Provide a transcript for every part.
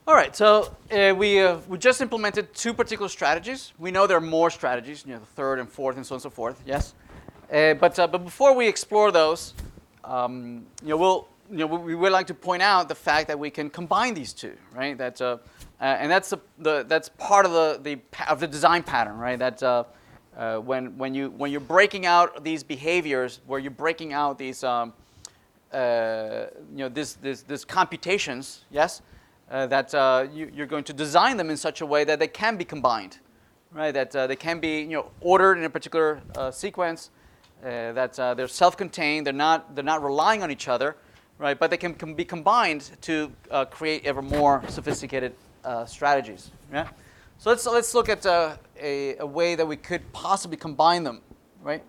All right, so we just implemented two particular strategies. We know there are more strategies, the third and fourth and so on and so forth, yes? But before we explore those, we would like to point out the fact that we can combine these two, right? And that's part of the design pattern, right? That when you're breaking out these behaviors, where you're breaking out these these computations, yes, you're going to design them in such a way that they can be combined, right? That they can be ordered in a particular sequence, that they're self-contained, they're not relying on each other, right? But they can be combined to create ever more sophisticated strategies. Yeah. So let's look at a way that we could possibly combine them, right?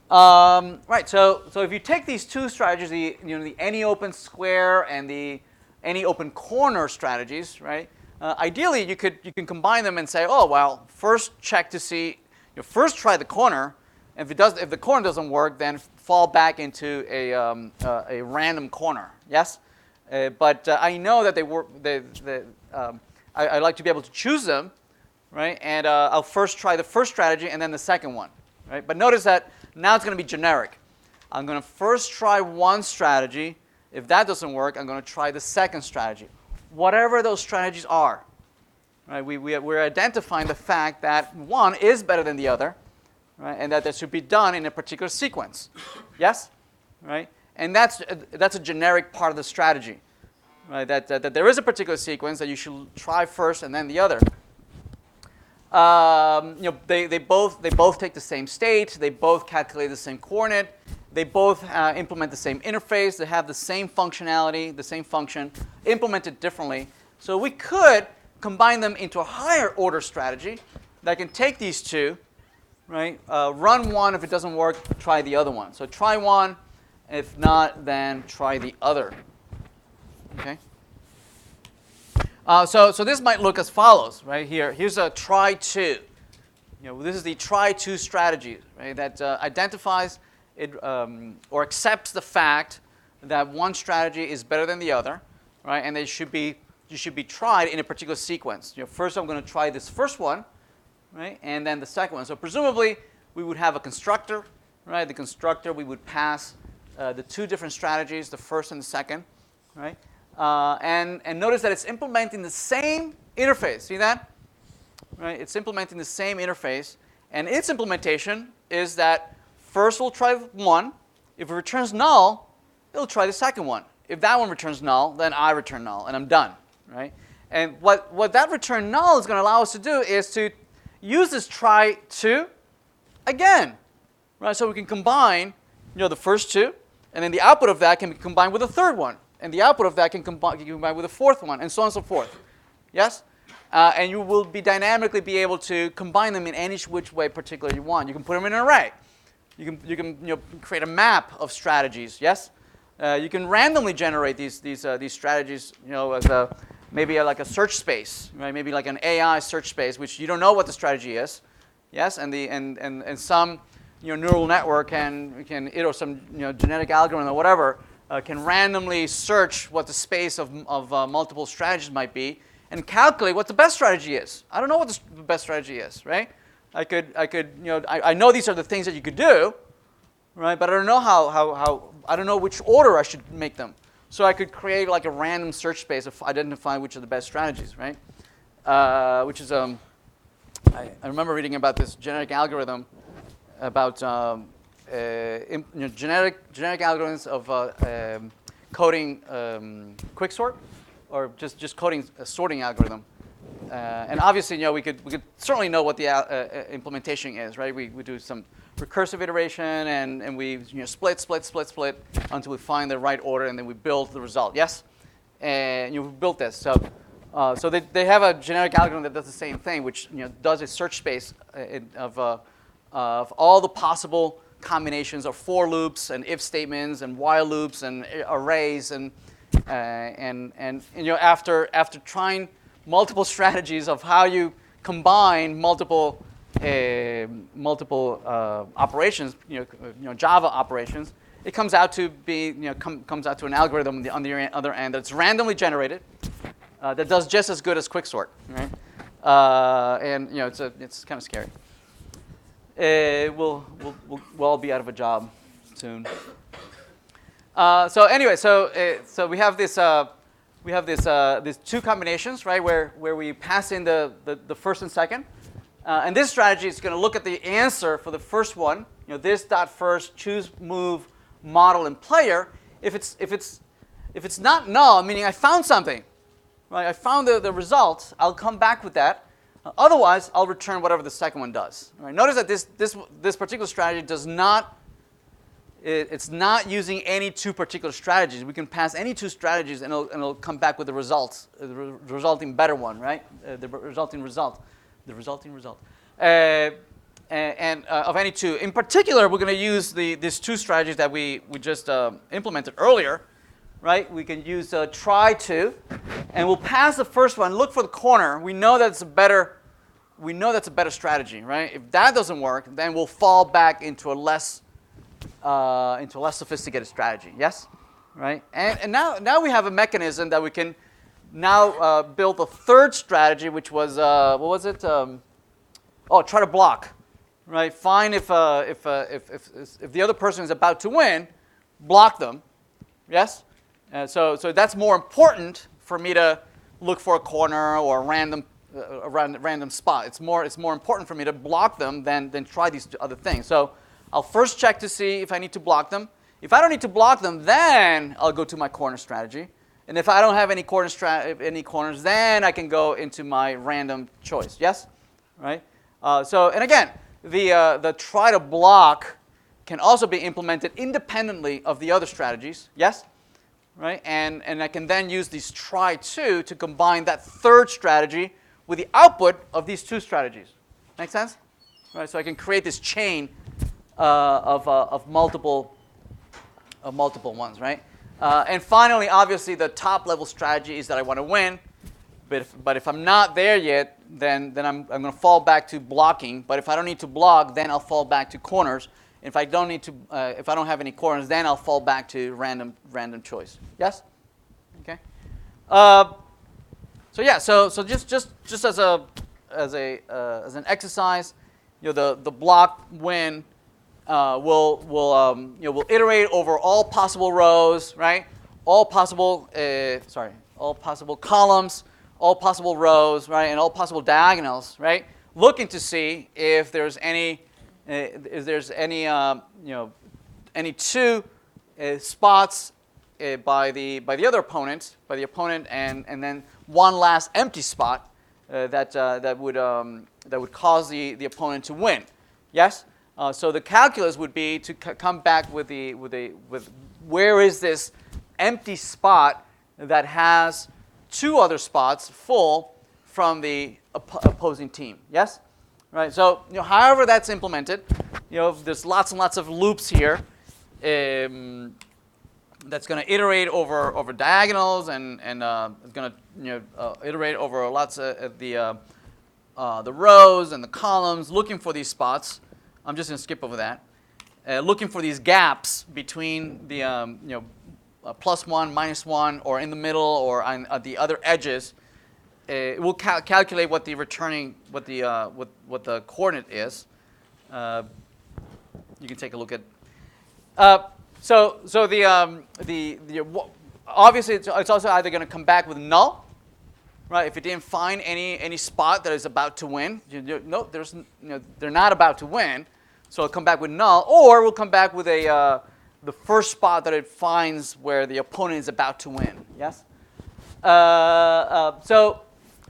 Right. So if you take these two strategies, the any open square and the any open corner strategies, right? Ideally, you can combine them and say, oh well, first check to see, first try the corner. If the corner doesn't work, then fall back into a random corner. Yes, but I know that they work. I like to be able to choose them, right? And I'll first try the first strategy and then the second one, right? But notice that now it's going to be generic. I'm going to first try one strategy. If that doesn't work, I'm going to try the second strategy. Whatever those strategies are, right? We're identifying the fact that one is better than the other, right? And that should be done in a particular sequence. Yes, right? And that's a generic part of the strategy, right? That there is a particular sequence that you should try first and then the other. They both take the same state. They both calculate the same coordinate. They both implement the same interface. They have the same functionality, the same function, implemented differently. So we could combine them into a higher order strategy that can take these two, right? Run one. If it doesn't work, try the other one. So try one. If not, then try the other. Okay. So this might look as follows, right? Here's a try two. This is the try two strategy, right? That identifies it or accepts the fact that one strategy is better than the other, right? And you should be tried in a particular sequence. First I'm going to try this first one, right? And then the second one. So presumably we would have a constructor, right? The constructor, we would pass the two different strategies, the first and the second, right? And notice that it's implementing the same interface. See that? Right? It's implementing the same interface, and its implementation is that first we'll try one. If it returns null, it'll try the second one. If that one returns null, then I return null, and I'm done. Right? And what that return null is going to allow us to do is to use this try two again. Right? So we can combine the first two, and then the output of that can be combined with a third one. And the output of that can combine with a fourth one, and so on and so forth. Yes? And you will dynamically be able to combine them in any which way particular you want. You can put them in an array. You can create a map of strategies. Yes? You can randomly generate these strategies. As maybe like a search space, right? Maybe like an AI search space, which you don't know what the strategy is. Yes? And some neural network can or some genetic algorithm or whatever. Can randomly search what the space of multiple strategies might be and calculate what the best strategy is. I don't know what the best strategy is, right? I know these are the things that you could do, right? But I don't know I don't know which order I should make them. So I could create like a random search space of identifying which are the best strategies, right? Which is I remember reading about this genetic algorithm about genetic algorithms of coding quicksort, or just coding a sorting algorithm. And obviously, we could certainly know what the implementation is, right? We do some recursive iteration, and we split until we find the right order, and then we build the result. Yes, and you've built this. So they have a generic algorithm that does the same thing, which does a search space of all the possible combinations of for loops and if statements and while loops and arrays and after trying multiple strategies of how you combine multiple operations, Java operations, it comes out to be comes out to an algorithm on the other end that's randomly generated, that does just as good as quicksort, right? And it's kind of scary. We'll all be out of a job soon. So anyway, so we have this these two combinations, right, where we pass in the first and second, and this strategy is going to look at the answer for the first one. This dot first, choose, move, model, and player. If it's not null, meaning I found something, right? I found the result. I'll come back with that. Otherwise, I'll return whatever the second one does. Right? Notice that this particular strategy does not. It's not using any two particular strategies. We can pass any two strategies, and it'll come back with the results, the resulting better one, right? The resulting result, and of any two. In particular, we're going to use these two strategies that we just implemented earlier, right? We can use try to, and we'll pass the first one. Look for the corner. We know that's a better strategy, right? If that doesn't work, then we'll fall back into a less sophisticated strategy. Yes, right? And now we have a mechanism that we can now build a third strategy, which was what was it? Try to block, right? Find if the other person is about to win, block them. Yes. So that's more important for me to look for a corner or a random spot. It's more important for me to block them than try these other things. So I'll first check to see if I need to block them. If I don't need to block them, then I'll go to my corner strategy. And if I don't have any corners, then I can go into my random choice. Yes, right. And again, the try to block can also be implemented independently of the other strategies. Yes, right. And I can then use these try to combine that third strategy with the output of these two strategies. Make sense? Right. So I can create this chain of multiple ones, right? And finally, obviously, the top level strategy is that I want to win. But if I'm not there yet, then I'm going to fall back to blocking. But if I don't need to block, then I'll fall back to corners. If I don't have any corners, then I'll fall back to random choice. Yes? Okay. So just as an exercise, the block win. We'll iterate over all possible rows, right? All possible columns, all possible rows, right? And all possible diagonals, right? Looking to see if there's any two spots by the other opponent, and then one last empty spot that would cause the opponent to win. Yes. So the calculus would be to come back with where is this empty spot that has two other spots full from the opposing team. Yes, right. So however that's implemented, there's lots and lots of loops here. That's going to iterate over diagonals and it's going to iterate over lots of the rows and the columns, looking for these spots. I'm just going to skip over that. Looking for these gaps between the +1, -1, or in the middle, or on the other edges. It will calculate what the coordinate is. You can take a look at. Obviously it's also either going to come back with null, right? If it didn't find any spot that is about to win, they're not about to win. So it'll come back with null, or we'll come back with the first spot that it finds where the opponent is about to win. Yes.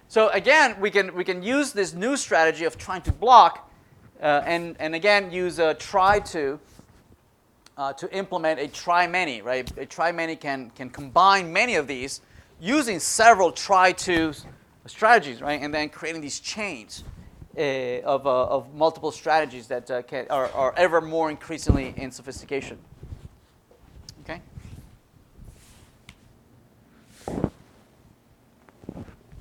So again, we can use this new strategy of trying to block, and again use a try to implement a try many. Right. A try many can combine many of these using several try to strategies. Right, and then creating these chains. Of multiple strategies that are ever more increasingly in sophistication.